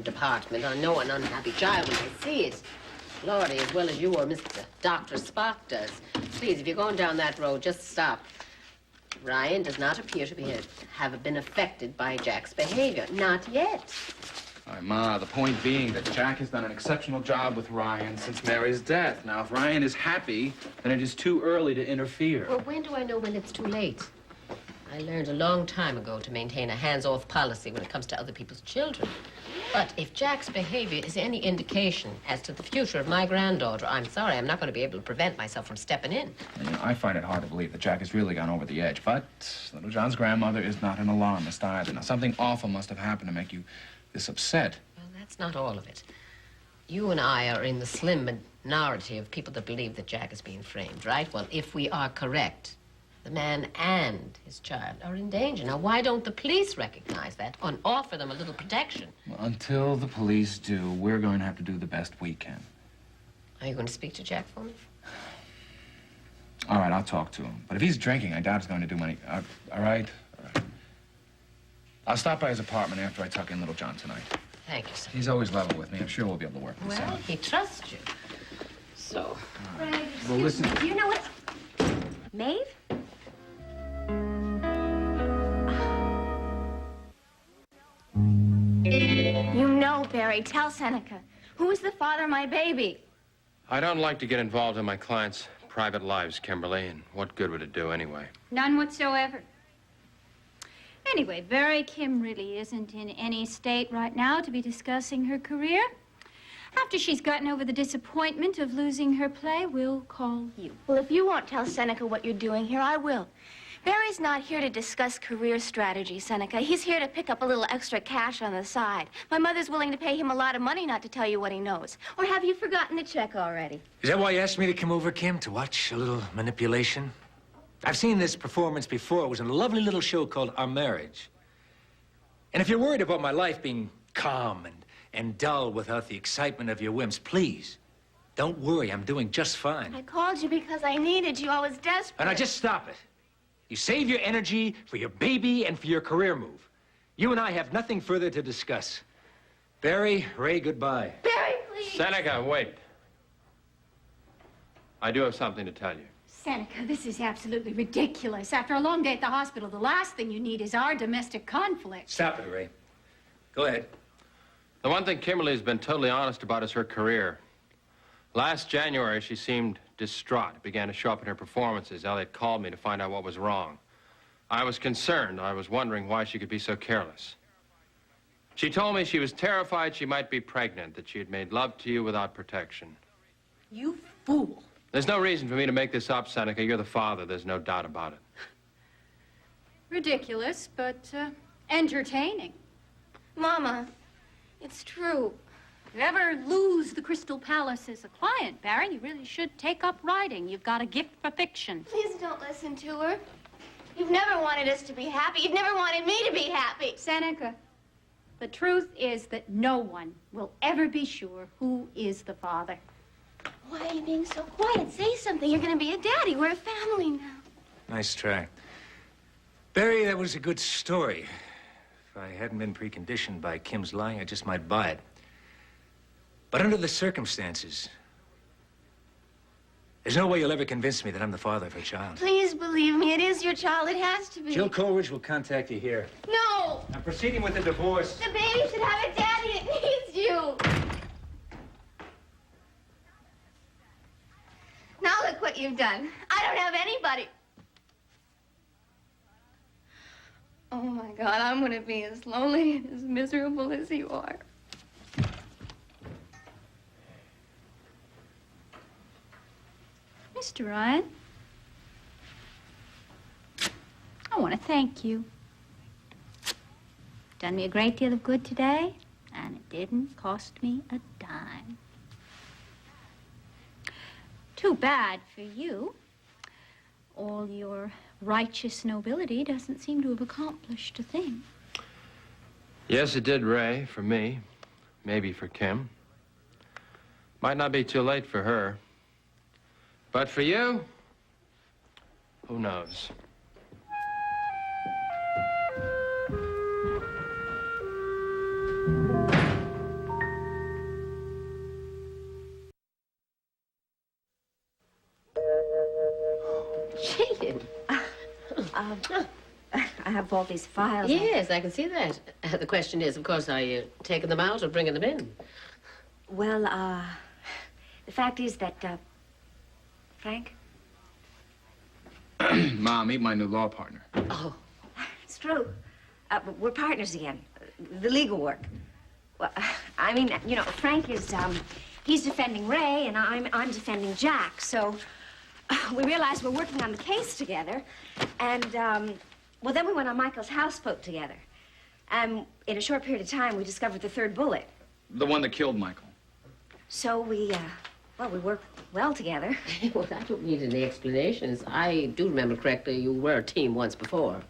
department. I know an unhappy child when I see it. Lordy, as well as you or Mr. Dr. Spock does. Please, if you're going down that road, just stop. Ryan does not appear to have been affected by Jack's behavior. Not yet. All right, Ma, the point being that Jack has done an exceptional job with Ryan since Mary's death. Now, if Ryan is happy, then it is too early to interfere. Well, when do I know when it's too late? I learned a long time ago to maintain a hands-off policy when it comes to other people's children. But if Jack's behavior is any indication as to the future of my granddaughter, I'm sorry, I'm not going to be able to prevent myself from stepping in. You know, I find it hard to believe that Jack has really gone over the edge, but little John's grandmother is not an alarmist either. Now, something awful must have happened to make you this upset. Well, that's not all of it. You and I are in the slim minority of people that believe that Jack is being framed, right? Well, if we are correct, the man and his child are in danger. Now, why don't the police recognize that and offer them a little protection? Well, until the police do, we're going to have to do the best we can. Are you going to speak to Jack for me? All right, I'll talk to him. But if he's drinking, I doubt he's going to do money. All right? All right. I'll stop by his apartment after I tuck in little John tonight. Thank you, sir. He's always level with me. I'm sure we'll be able to work this Well, out. he trusts you. So... Well, listen... You know what? Maeve? You know, Barry, tell Seneca. Who is the father of my baby? I don't like to get involved in my clients' private lives, Kimberly, and what good would it do anyway? None whatsoever. Anyway, Barry, Kim really isn't in any state right now to be discussing her career. After she's gotten over the disappointment of losing her play, we'll call you. Well, if you won't tell Seneca what you're doing here, I will. Barry's not here to discuss career strategy, Seneca. He's here to pick up a little extra cash on the side. My mother's willing to pay him a lot of money not to tell you what he knows. Or have you forgotten the check already? Is that why you asked me to come over, Kim, to watch a little manipulation? I've seen this performance before. It was in a lovely little show called Our Marriage. And if you're worried about my life being calm and dull without the excitement of your whims, please, don't worry. I'm doing just fine. I called you because I needed you. I was desperate. And now just stop it. You save your energy for your baby and for your career move. You and I have nothing further to discuss. Barry, Ray, goodbye. Barry, please. Seneca, wait. I do have something to tell you. Seneca, this is absolutely ridiculous. After a long day at the hospital, the last thing you need is our domestic conflict. Stop it, Ray. Go ahead. The one thing Kimberly has been totally honest about is her career. Last January, she seemed distraught. It began to show up in her performances. Elliot called me to find out what was wrong. I was concerned. I was wondering why she could be so careless. She told me she was terrified she might be pregnant, that she had made love to you without protection. You fool. There's no reason for me to make this up, Seneca. You're the father. There's no doubt about it. Ridiculous, but entertaining. Mama, it's true. If you ever lose the Crystal Palace as a client, Barry, you really should take up writing. You've got a gift for fiction. Please don't listen to her. You've never wanted us to be happy. You've never wanted me to be happy. Seneca, the truth is that no one will ever be sure who is the father. Why are you being so quiet? Say something. You're going to be a daddy. We're a family now. Nice try. Barry, that was a good story. If I hadn't been preconditioned by Kim's lying, I just might buy it. But under the circumstances, there's no way you'll ever convince me that I'm the father of her child. Please believe me. It is your child. It has to be. Jill Coleridge will contact you here. No! I'm proceeding with the divorce. The baby should have a daddy. It needs you. Now look what you've done. I don't have anybody. Oh, my God. I'm going to be as lonely and as miserable as you are. Mr. Ryan, I want to thank you. Done me a great deal of good today, and it didn't cost me a dime. Too bad for you. All your righteous nobility doesn't seem to have accomplished a thing. Yes, it did, Ray, for me. Maybe for Kim. Might not be too late for her. But for you, who knows? I have all these files. Yes, I can see that. The question is, of course, are you taking them out or bringing them in? Well, the fact is that, Frank? Mom, meet my new law partner. Oh, It's true. But we're partners again. The legal work. Well, I mean, you know, Frank is, he's defending Ray, and I'm defending Jack. So we realized we're working on the case together. And, well, then we went on Michael's houseboat together. And in a short period of time, we discovered the third bullet. The one that killed Michael. So we work well together. well, I don't need any explanations. I do remember correctly you were a team once before.